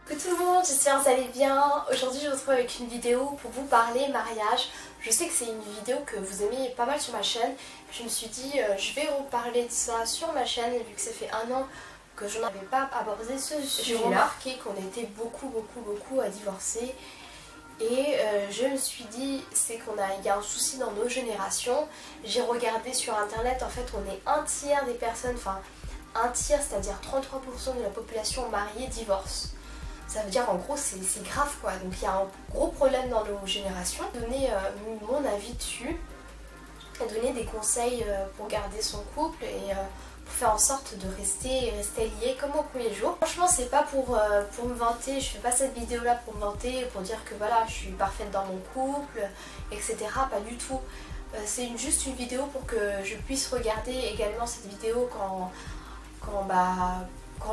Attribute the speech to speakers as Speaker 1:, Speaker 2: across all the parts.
Speaker 1: Coucou tout le monde, j'espère que vous allez bien. Aujourd'hui je vous retrouve avec une vidéo pour vous parler mariage. Je sais que c'est une vidéo que vous aimez pas mal sur ma chaîne. Je me suis dit je vais vous parler de ça sur ma chaîne vu que ça fait un an que je n'avais pas abordé ce sujet-là. J'ai remarqué qu'on était beaucoup à divorcer. Et je me suis dit, il y a un souci dans nos générations. J'ai regardé sur internet, en fait on est un tiers des personnes, enfin un tiers, c'est-à-dire 33% de la population mariée divorce. Ça veut dire en gros c'est grave quoi, donc il y a un gros problème dans nos générations. Donner mon avis dessus, donner des conseils pour garder son couple et pour faire en sorte de rester liés comme au premier jour. Franchement c'est pas pour me vanter, je fais pas cette vidéo là pour me vanter, pour dire que voilà je suis parfaite dans mon couple, etc. Pas du tout. C'est juste une vidéo pour que je puisse regarder également cette vidéo quand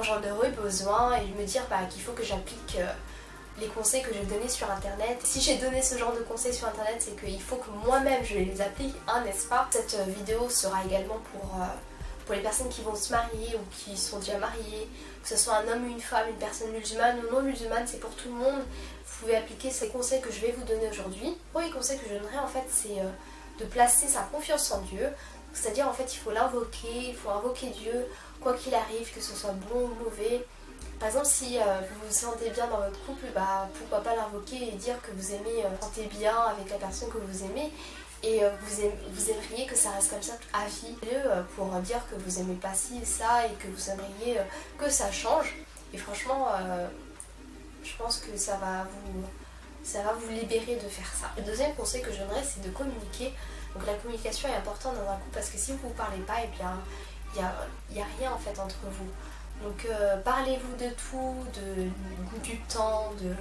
Speaker 1: j'en aurai besoin et me dire qu'il faut que j'applique les conseils que j'ai donnés sur internet. Si j'ai donné ce genre de conseils sur internet, c'est qu'il faut que moi-même je les applique, hein, n'est-ce pas? Cette vidéo sera également pour les personnes qui vont se marier ou qui sont déjà mariées, que ce soit un homme ou une femme, une personne musulmane ou non musulmane, c'est pour tout le monde. Vous pouvez appliquer ces conseils que je vais vous donner aujourd'hui. Le premier conseil que je donnerai en fait c'est de placer sa confiance en Dieu. C'est-à-dire en fait il faut l'invoquer, il faut invoquer Dieu quoi qu'il arrive, que ce soit bon ou mauvais. Par exemple si vous vous sentez bien dans votre couple, pourquoi pas l'invoquer et dire que vous aimez, sentez bien avec la personne que vous aimez et vous aimeriez que ça reste comme ça à vie. Pour dire que vous aimez pas ci et ça et que vous aimeriez que ça change. Et franchement je pense que ça va vous libérer de faire ça. Le deuxième conseil que je donnerais c'est de communiquer. Donc la communication est importante dans un couple parce que si vous ne parlez pas, et bien il n'y a rien en fait entre vous. Donc parlez-vous de tout, du temps, de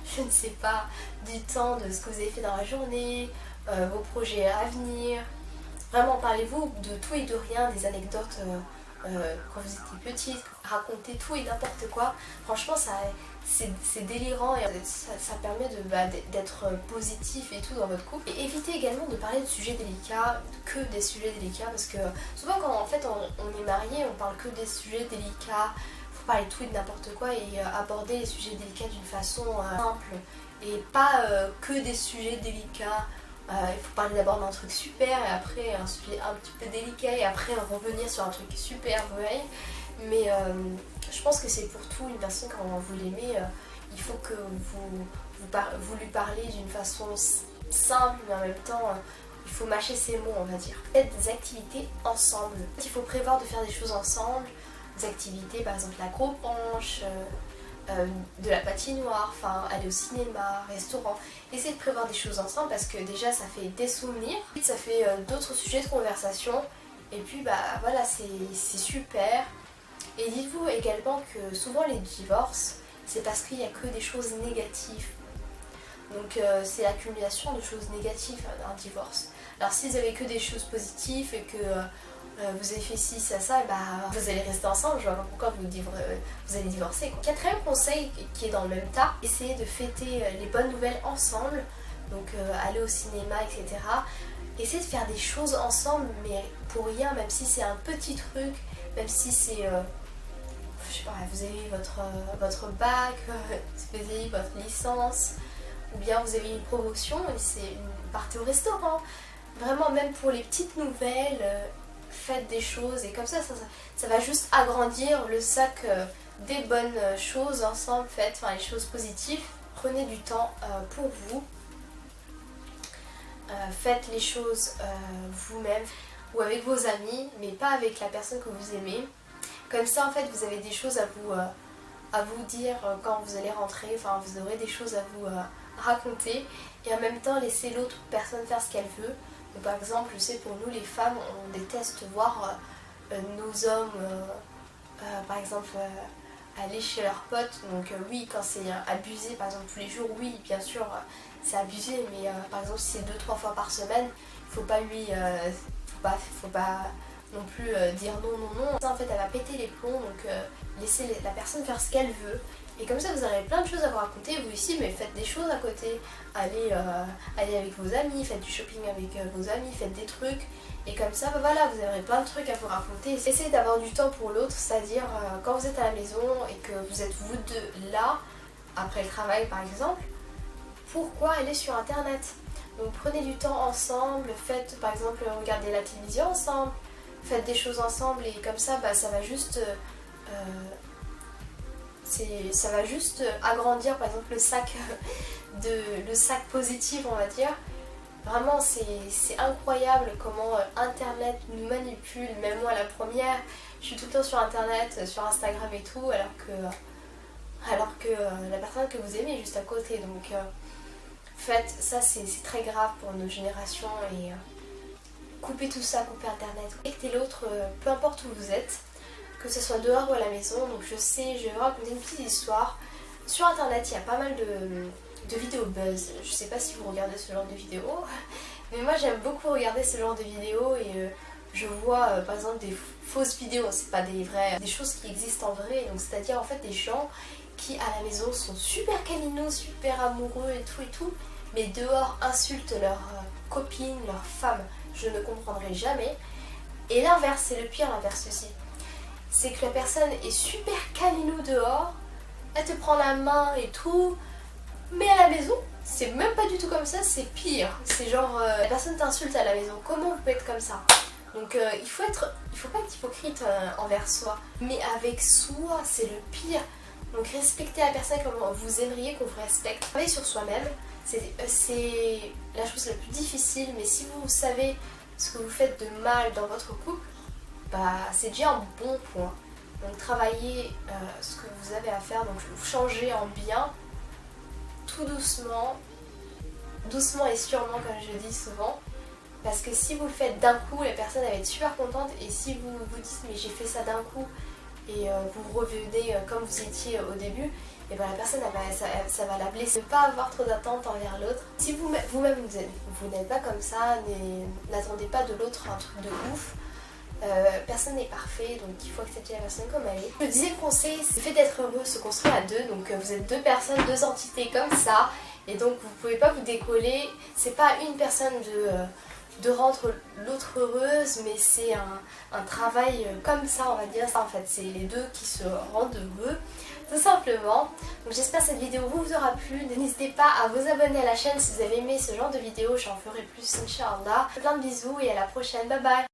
Speaker 1: je ne sais pas, du temps, de ce que vous avez fait dans la journée, vos projets à venir. Vraiment parlez-vous de tout et de rien, des anecdotes quand vous étiez petite, racontez tout et n'importe quoi. Franchement c'est délirant et ça permet d'être positif et tout dans votre couple. Et évitez également de parler de sujets délicats, que des sujets délicats, parce que souvent quand en fait on est marié, on parle que des sujets délicats. Faut parler de tout et de n'importe quoi et aborder les sujets délicats d'une façon simple et pas que des sujets délicats. Il faut parler d'abord d'un truc super et après un sujet un petit peu délicat et après revenir sur un truc super vrai. Mais je pense que c'est pour tout, une personne quand vous l'aimez, il faut que vous lui parlez d'une façon simple mais en même temps il faut mâcher ses mots on va dire. Faites des activités ensemble. Il faut prévoir de faire des choses ensemble, des activités par exemple l'acrobranche, de la patinoire, enfin aller au cinéma, restaurant. Essayez de prévoir des choses ensemble parce que déjà ça fait des souvenirs, ça fait d'autres sujets de conversation et puis voilà c'est super. Et dites-vous également que souvent les divorces c'est parce qu'il n'y a que des choses négatives. Donc c'est l'accumulation de choses négatives un divorce. Alors si vous avez que des choses positives et que vous avez fait ci, ça, vous allez rester ensemble, je vois pas pourquoi vous allez divorcer quoi. Quatrième conseil qui est dans le même tas, essayez de fêter les bonnes nouvelles ensemble, donc aller au cinéma, etc. Essayez de faire des choses ensemble, mais pour rien, même si c'est un petit truc, même si c'est, je sais pas, vous avez votre bac, vous avez votre licence, ou bien vous avez une promotion et partez au restaurant. Vraiment, même pour les petites nouvelles, faites des choses et comme ça va juste agrandir le sac des bonnes choses ensemble, faites les choses positives. Prenez du temps pour vous, faites les choses vous-même ou avec vos amis, mais pas avec la personne que vous aimez. Comme ça en fait vous avez des choses à vous dire quand vous allez rentrer, enfin vous aurez des choses à vous raconter et en même temps laisser l'autre personne faire ce qu'elle veut. Donc, par exemple, je sais pour nous les femmes, on déteste voir nos hommes par exemple aller chez leurs potes. Donc oui, quand c'est abusé, par exemple tous les jours, oui bien sûr c'est abusé, mais par exemple si c'est 2-3 fois par semaine, il faut pas faut pas non plus dire non. Ça en fait elle va péter les plombs, donc laissez la personne faire ce qu'elle veut Et comme ça vous aurez plein de choses à vous raconter, vous aussi, mais faites des choses à côté. Allez avec vos amis, faites du shopping avec vos amis, faites des trucs. Et comme ça, bah voilà, vous aurez plein de trucs à vous raconter. Essayez d'avoir du temps pour l'autre, c'est-à-dire quand vous êtes à la maison et que vous êtes vous deux là, après le travail par exemple, pourquoi aller sur internet? Donc prenez du temps ensemble, faites par exemple, regardez la télévision ensemble, faites des choses ensemble et comme ça, bah, ça va juste agrandir par exemple le sac positif, on va dire. Vraiment c'est incroyable comment internet nous manipule, même moi la première, je suis tout le temps sur internet, sur Instagram et tout, alors que la personne que vous aimez est juste à côté. Donc faites ça, c'est très grave pour nos générations et coupez tout ça, coupez internet, connectez l'autre, peu importe où vous êtes, que ce soit dehors ou à la maison. Donc je vais vous raconter une petite histoire. Sur internet il y a pas mal de vidéos buzz, je sais pas si vous regardez ce genre de vidéos, mais moi j'aime beaucoup regarder ce genre de vidéos et je vois par exemple des fausses vidéos, c'est pas des vraies, des choses qui existent en vrai, donc c'est-à-dire en fait des gens qui à la maison sont super câlinous, super amoureux et tout, mais dehors insultent leurs copines, leurs femmes, je ne comprendrai jamais. Et l'inverse, c'est le pire, l'inverse aussi, c'est que la personne est super câlinou dehors, elle te prend la main et tout, mais à la maison, c'est même pas du tout comme ça, c'est pire. C'est genre, la personne t'insulte à la maison, comment vous pouvez être comme ça? Donc il faut pas être hypocrite envers soi, mais avec soi, c'est le pire. Donc respectez la personne comme vous aimeriez qu'on vous respecte. Travailler sur soi-même, c'est la chose la plus difficile, mais si vous savez ce que vous faites de mal dans votre couple, bah c'est déjà un bon point. Donc travaillez ce que vous avez à faire, donc changez en bien, tout doucement, doucement et sûrement comme je dis souvent, parce que si vous le faites d'un coup, la personne va être super contente, et si vous vous dites mais j'ai fait ça d'un coup et vous revenez comme vous étiez au début, et ben la personne ça va la blesser. Ne pas avoir trop d'attentes envers l'autre. Si vous-même vous n'êtes pas comme ça, n'attendez pas de l'autre un truc de ouf. Personne n'est parfait, donc il faut accepter la personne comme elle est. Le deuxième conseil, c'est le fait d'être heureux se construit à deux. Donc vous êtes deux personnes, deux entités comme ça, et donc vous pouvez pas vous décoller. C'est pas une personne de rendre l'autre heureuse, mais c'est un travail comme ça, on va dire ça en fait. C'est les deux qui se rendent heureux, tout simplement. Donc j'espère que cette vidéo vous aura plu. N'hésitez pas à vous abonner à la chaîne si vous avez aimé ce genre de vidéo, j'en ferai plus, Inch'Allah. Plein de bisous et à la prochaine, bye bye.